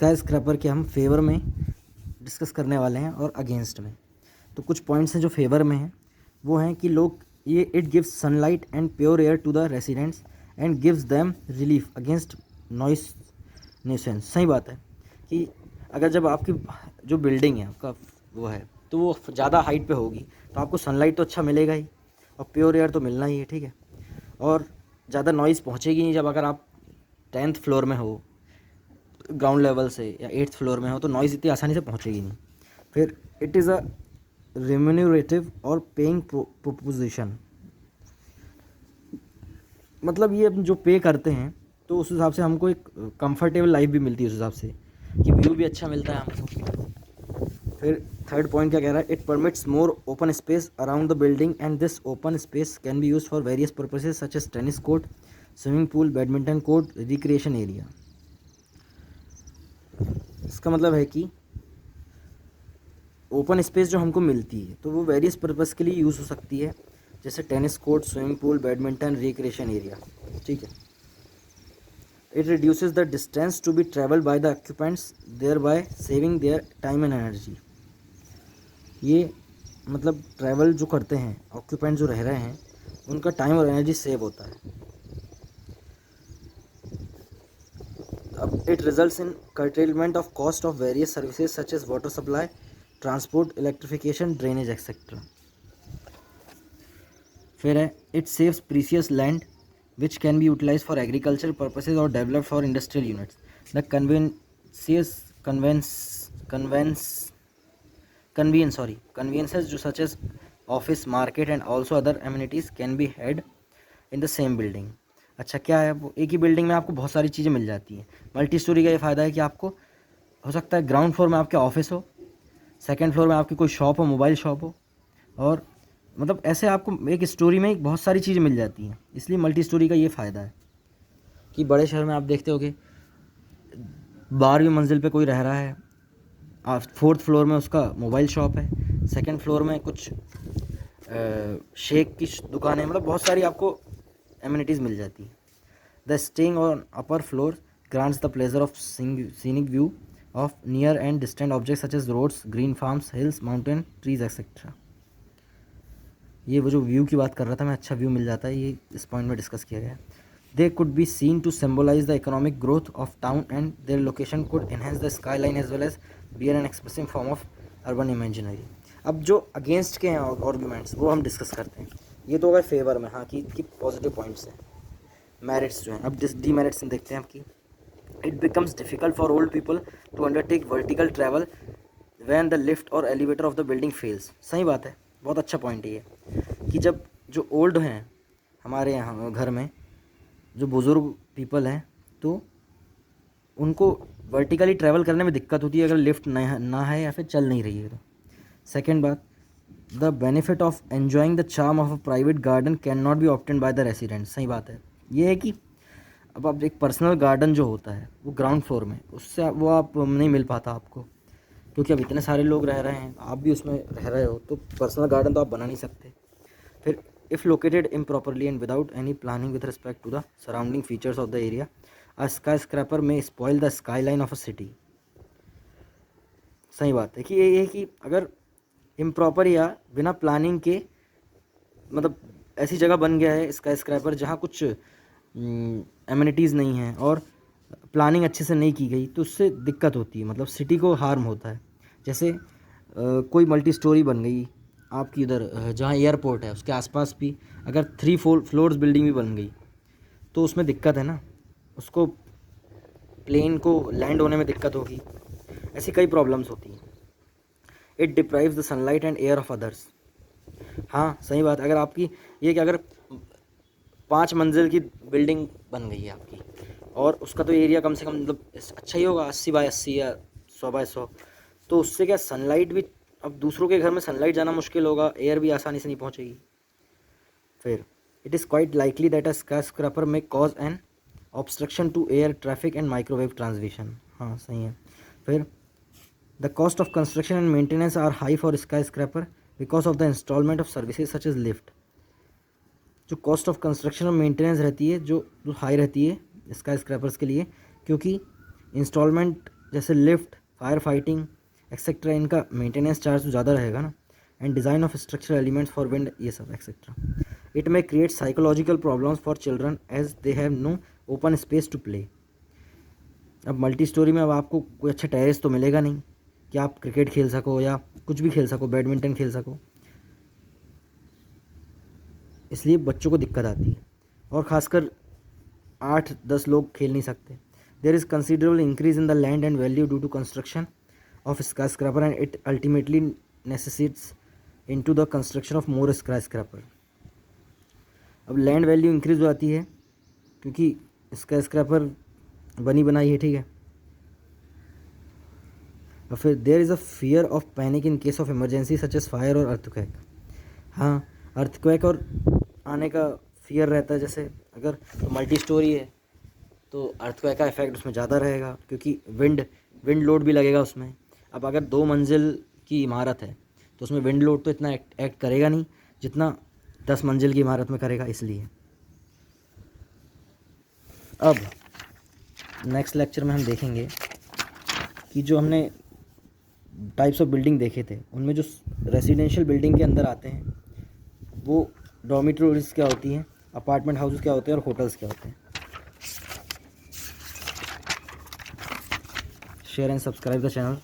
Sky scraper के हम favour में डिस्कस करने वाले हैं और अगेंस्ट में। तो कुछ पॉइंट्स हैं जो फेवर में हैं, वो हैं कि लोग ये it gives sunlight and pure air to the residents and gives them relief against noise nuisance. सही बात है कि अगर जब आपकी जो बिल्डिंग है आपका वो है तो वो ज़्यादा हाइट पे होगी तो आपको सनलाइट तो अच्छा मिलेगा ही और प्योर एयर तो मिलना ही है, ठीक है। और ज़्यादा नॉइज़ पहुँचेगी नहीं। जब अगर आप 10th फ्लोर में हो ग्राउंड लेवल से या 8th फ्लोर में हो तो नॉइज़ इतनी आसानी से पहुँचेगी नहीं। फिर इट इज़ अ रेम्यूनरेटिव और पेइंग प्रोपोजिशन, मतलब ये जो पे करते हैं तो उस हिसाब से हमको एक कंफर्टेबल लाइफ भी मिलती है, उस हिसाब से कि व्यू भी अच्छा मिलता है हमको। फिर थर्ड पॉइंट क्या कह रहा है, it permits more open space around the building and this open space can be use for various purposes such as tennis court, swimming pool, badminton court, recreation area. इसका मतलब है कि ओपन स्पेस जो हमको मिलती है तो वो वेरियस पर्पस के लिए यूज़ हो सकती है, जैसे tennis court, swimming pool, badminton, recreation area, ठीक है। It reduces the distance to be travelled by the occupants thereby saving their time and energy. ये मतलब ट्रैवल जो करते हैं ऑक्यूपेंट जो रह रहे हैं उनका टाइम और एनर्जी सेव होता है। अब it results in curtailment of cost of various services such as water supply, transport, electrification, drainage etcetera. फिर है it saves precious land which can be utilise for agriculture purposes और develop for industrial units. The conveniences जो such as office, market and also other amenities can be had in the same building। अच्छा क्या है, वो एक ही building में आपको बहुत सारी चीज़ें मिल जाती हैं। मल्टी स्टोरी का ये फ़ायदा है कि आपको हो सकता है ग्राउंड फ्लोर में आपके ऑफिस हो, सेकंड फ्लोर में आपकी कोई शॉप हो, मोबाइल शॉप हो, और मतलब ऐसे आपको एक स्टोरी में बहुत सारी चीज़ें मिल जाती हैं। इसलिए मल्टी स्टोरी का ये फ़ायदा है कि बड़े शहर में आप देखते होगे 12वीं मंजिल पे कोई रह रहा है, 4th फ्लोर में उसका मोबाइल शॉप है, सेकंड फ्लोर में कुछ शेक की दुकान है, मतलब बहुत सारी आपको एमिनिटीज़ मिल जाती है। The staying on upper floor grants the pleasure of scenic view of near and distant object such as roads, green farms, hills, mountain, trees etcetera. ये वो जो व्यू की बात कर रहा था मैं, अच्छा व्यू मिल जाता है, ये इस पॉइंट में डिस्कस किया गया है। They could be seen to symbolise the economic growth of town and their location could enhance the skyline as well as be an expressive form of urban imaginary. अब जो against के हैं arguments वो हम discuss करते हैं। ये तो हो गए फेवर में, हाँ कि पॉजिटिव पॉइंट्स हैं, मेरिट्स जो हैं। अब डीमेरिट्स देखते हैं आपकी। It becomes difficult for old people to undertake vertical travel when the lift और elevator of the building fails. सही बात है, बहुत अच्छा पॉइंट है ये कि जब जो ओल्ड हैं हमारे यहाँ घर में, जो बुज़ुर्ग पीपल हैं, तो उनको वर्टिकली ट्रैवल करने में दिक्कत होती है अगर लिफ्ट ना है या फिर चल नहीं रही है तो। सेकेंड बात, the benefit of enjoying the charm of a private garden can not be obtained by the residents. सही बात है, ये है कि अब आप एक पर्सनल गार्डन जो होता है वो ग्राउंड फ्लोर में, उससे वो आप नहीं मिल पाता आपको, क्योंकि अब इतने सारे लोग रह रहे हैं, आप भी उसमें रह रहे हो, तो पर्सनल गार्डन तो आप बना नहीं सकते। फिर if located improperly and without any planning with respect to the surrounding features of the area, a skyscraper may spoil the skyline of a city। सही बात है कि ये है कि अगर इम्प्रॉपर या बिना प्लानिंग के मतलब ऐसी जगह बन गया है स्काई स्क्रैपर जहाँ कुछ एमिनिटीज़ नहीं हैं और प्लानिंग अच्छे से नहीं की गई, तो उससे दिक्कत होती है, मतलब सिटी को हार्म होता है। जैसे कोई मल्टी स्टोरी बन गई आपकी इधर जहाँ एयरपोर्ट है उसके आसपास भी अगर 3-4 फ्लोर्स बिल्डिंग भी बन गई तो उसमें दिक्कत है ना, उसको प्लेन को लैंड होने में दिक्कत होगी, ऐसी कई प्रॉब्लम्स होती हैं। It deprives the sunlight and air of others. हाँ सही बात, अगर आपकी ये कि अगर 5 मंजिल की बिल्डिंग बन गई है आपकी और उसका तो एरिया कम से कम मतलब अच्छा ही होगा 80x80 या 100x100, तो उससे क्या सनलाइट भी, अब दूसरों के घर में सनलाइट जाना मुश्किल होगा, एयर भी आसानी से नहीं पहुंचेगी। फिर it is quite likely that a skyscraper may cause an obstruction to air traffic and microwave transmission. हाँ सही है। फिर the cost of construction and maintenance are high for skyscraper because of the instalment of services such as lift. जो cost of construction और maintenance रहती है जो high रहती है स्काई स्क्रैपर्स के लिए, क्योंकि इंस्टॉलमेंट जैसे लिफ्ट, फायर फाइटिंग एक्सेट्रा, इनका मेंटेनेंस चार्ज तो ज़्यादा रहेगा ना। And design of structural elements for wind, ये सब etcetera. It may create psychological problems for children as they have no open space to play. अब मल्टी स्टोरी में अब आपको कोई अच्छा टेरेस तो मिलेगा नहीं कि आप क्रिकेट खेल सको या कुछ भी खेल सको, बैडमिंटन खेल सको, इसलिए बच्चों को दिक्कत आती है। और ख़ासकर 8-10 लोग खेल नहीं सकते। There is considerable increase in the land and value due to construction of skyscraper and it ultimately necessitates into the construction of more skyscraper. अब लैंड वैल्यू इंक्रीज हो जाती है क्योंकि स्काई स्क्रैपर बनी बनाई है, ठीक है। और फिर there is a fear of panic in case of emergency such as fire और अर्थक्वेक। हाँ, अर्थक्वेक और आने का फियर रहता है। जैसे अगर मल्टी स्टोरी है तो अर्थक्वेक का इफेक्ट उसमें ज़्यादा रहेगा क्योंकि विंड लोड भी लगेगा उसमें। अब अगर 2 मंजिल की इमारत है तो उसमें विंड लोड तो इतना एक्ट करेगा नहीं जितना 10 मंजिल की इमारत में करेगा, इसलिए। अब नेक्स्ट लेक्चर में हम देखेंगे कि जो हमने टाइप्स ऑफ बिल्डिंग देखे थे उनमें जो रेसिडेंशियल बिल्डिंग के अंदर आते हैं वो डॉर्मिटरीज क्या होती हैं, अपार्टमेंट हाउसेस क्या होते हैं और होटल्स क्या होते हैं। Share and subscribe the channel.